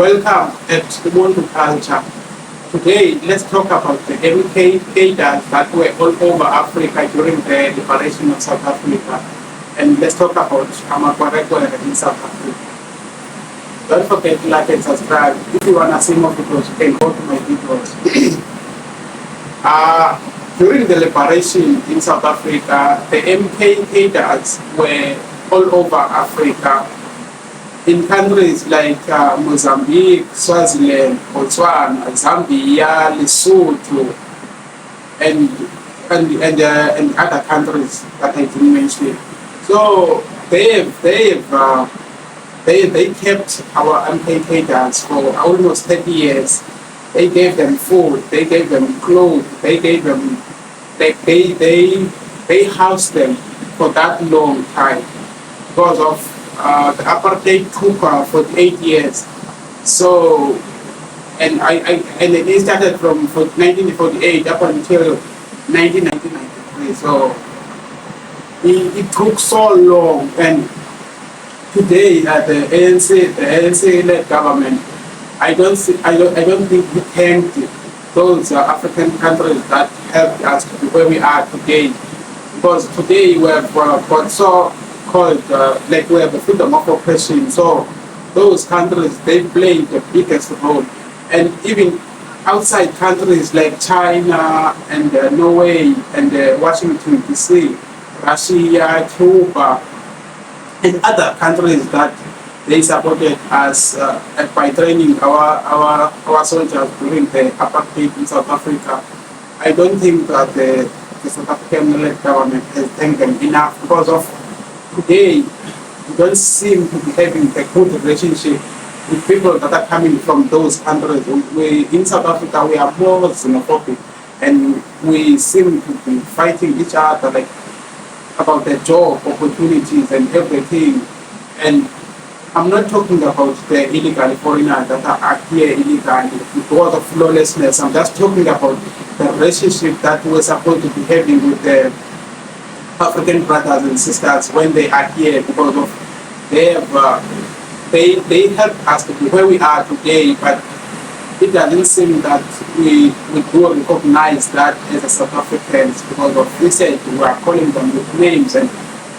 Welcome at Ubuntu Culture. Today, let's talk about the MK cadres that were all over Africa during the liberation of South Africa. And let's talk about Makwerekwere in South Africa. Don't forget to like and subscribe. If you want to see more videos, you can go to my videos. During the liberation in South Africa, the MK cadres were all over Africa, in countries like Mozambique, Swaziland, Botswana, Zambia, Lesotho, and other countries that I didn't mention. So they kept our MK cadres for almost 30 years. They gave them food, they gave them clothes, they gave them, they housed them for that long time because of the apartheid took 48 years. So, and it started from 1948 up until 1993. So it took so long. And today, the ANC-led government, I don't think we thanked those African countries that helped us to be where we are today. Because today we have got so called like we have the freedom of oppression. So those countries, they play the biggest role. And even outside countries like China and Norway and Washington DC, Russia, Cuba, and other countries that they supported us by training our soldiers during the apartheid in South Africa. I don't think that the South African government has thanked them enough, because of today we don't seem to be having a good relationship with people that are coming from those countries. In South Africa, we are more xenophobic, and we seem to be fighting each other like about the job opportunities and everything. And I'm not talking about the illegal foreigners that are here illegally because of lawlessness. I'm just talking about the relationship that we're supposed to be having with the African brothers and sisters when they are here, because of they help us to be where we are today. But it doesn't seem that we do recognize that as a South Africans, because of we said we are calling them with names and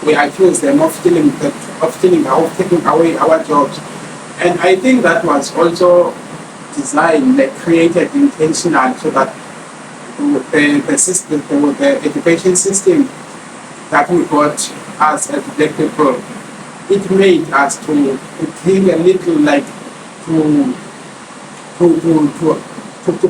we accuse them of taking away our jobs. And I think that was also designed, like created intentionally, so that the education system that we got as a black people, it made us to think a little like to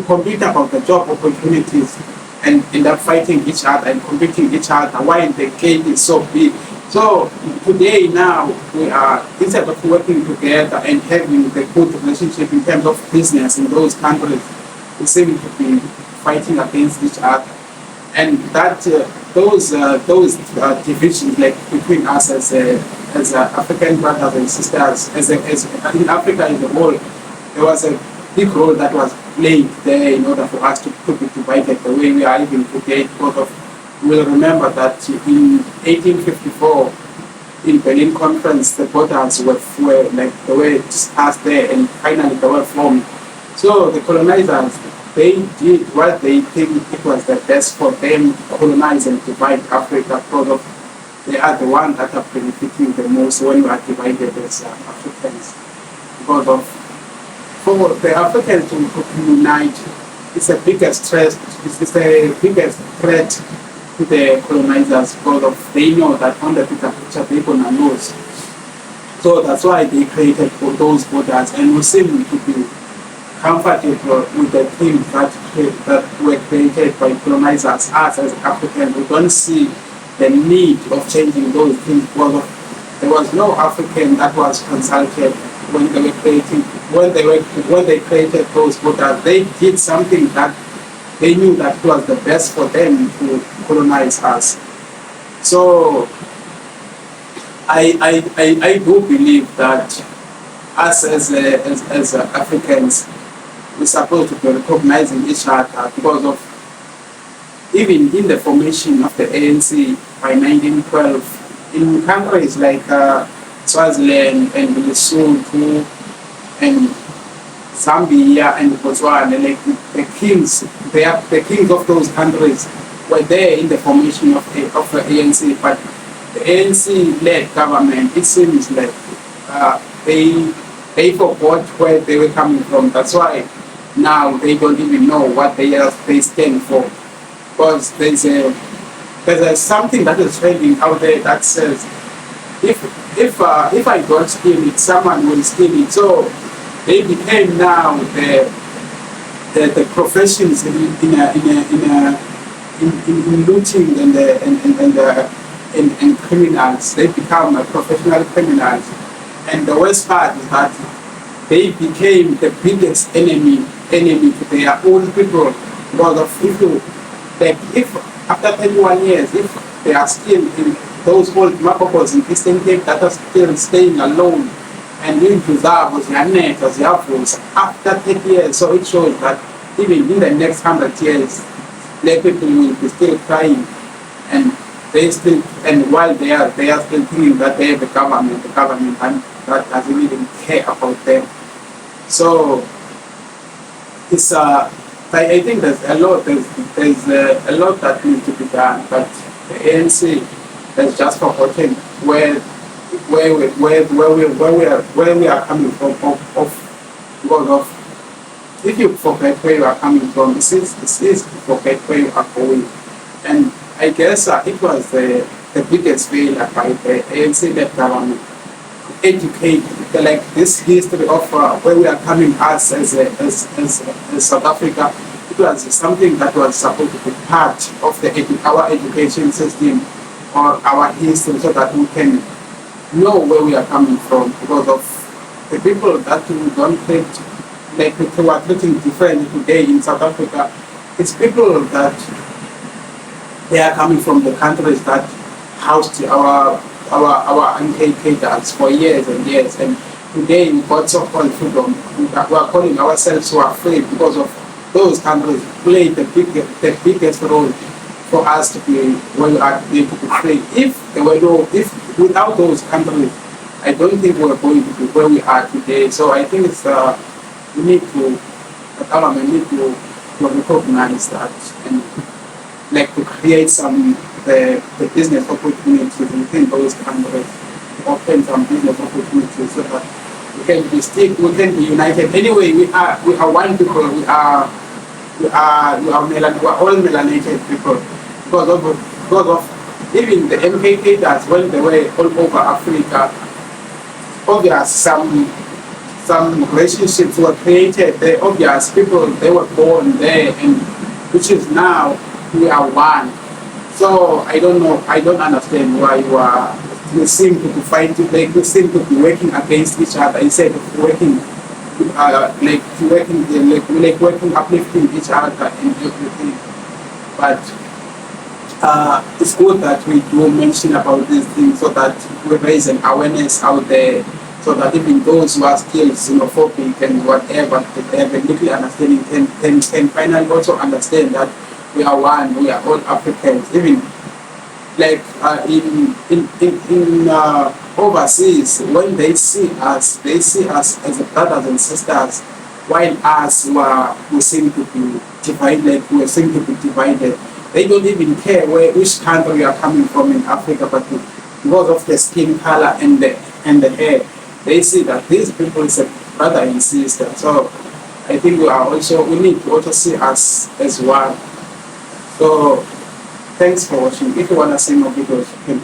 compete about the job opportunities and end up fighting each other and competing each other while the game is so big. So today now we are, instead of working together and having the good relationship in terms of business in those countries, we seem to be fighting against each other. And that those divisions, like between us as African brothers and sisters, as in Africa as a whole, there was a big role that was played there in order for us to be divided the way we are even today. Because of, you will remember that in 1854, in Berlin Conference, the borders were like the way discussed there, and finally they were formed. So the colonizers, they did what they think it was the best for them to colonize and divide Africa, because of they are the ones that are benefiting the most when we are divided as Africans. Because of, for the Africans to unite, it's the biggest threat. It's the biggest threat to the colonizers, because of they know that on the bigger picture they're gonna lose. So that's why they created those borders, and we seem to be comfortable with the things that were created by colonizers. Us as Africans, we don't see the need of changing those things, because there was no African that was consulted when they were creating, when they created those borders. They did something that they knew that was the best for them to colonize us. So I do believe that us as Africans, we're supposed to be recognizing each other, because of even in the formation of the ANC by 1912, in countries like Swaziland and Lesotho and Zambia and Botswana, like the kings, they are the kings of those countries were there in the formation of the ANC, but the ANC-led government, it seems like they forgot where they were coming from. That's why now they don't even know what they stand for, because there's something that is trending out there that says if I don't steal it, someone will steal it. So they became now the professions in looting and criminals. They become professional criminals, and the worst part is that they became the biggest enemy to their own people. Because of if after 21 years, if they are still in those old Mapopos in Eastern Cape that are still staying alone and doing preserves, after 30 years, so it shows that even in the next 100 years, black people will be still crying, and while they are still thinking that they have the government and that doesn't even care about them. So it's I think there's a lot that needs to be done, but the ANC has just forgotten where we are coming from. Because of if you forget where you are coming from, it's easy to forget where you are going. And I guess it was the biggest failure by the ANC-led government to educate like this history of where we are coming as South Africa. It was something that was supposed to be part of our education system or our history, so that we can know where we are coming from. Because of the people that we don't treat like we are treating differently today in South Africa, it's people that they are coming from the countries that housed our educators for years and years, and today we got so-called freedom. We are calling ourselves who are free because of those countries played the biggest role for us to be where we are today, to be free. If without those countries, I don't think we're going to be where we are today. So I think it's the government need to recognize that, and like to create the business opportunities within those countries, open some business opportunities so that we can be united. Anyway, we are one people. We are all melanated people because of even the MKKers when they were all over Africa. Obvious some relationships were created. The obvious people, they were born there, and which is now we are one. So I don't know. I don't understand why you seem to be fighting. Like you seem to be working against each other instead of working, working, uplifting each other and everything. But it's good that we do mention about these things so that we raise an awareness out there, so that even those who are still xenophobic and whatever, they have a little understanding, can finally also understand that we are one, we are all Africans. Even like in overseas, when they see us as brothers and sisters, while us who seem to be divided, they don't even care which country we are coming from in Africa, but because of the skin color and the hair, they see that these people is a brother and sister. So I think we need to also see us as one. So thanks for watching. If you want to see more videos, you can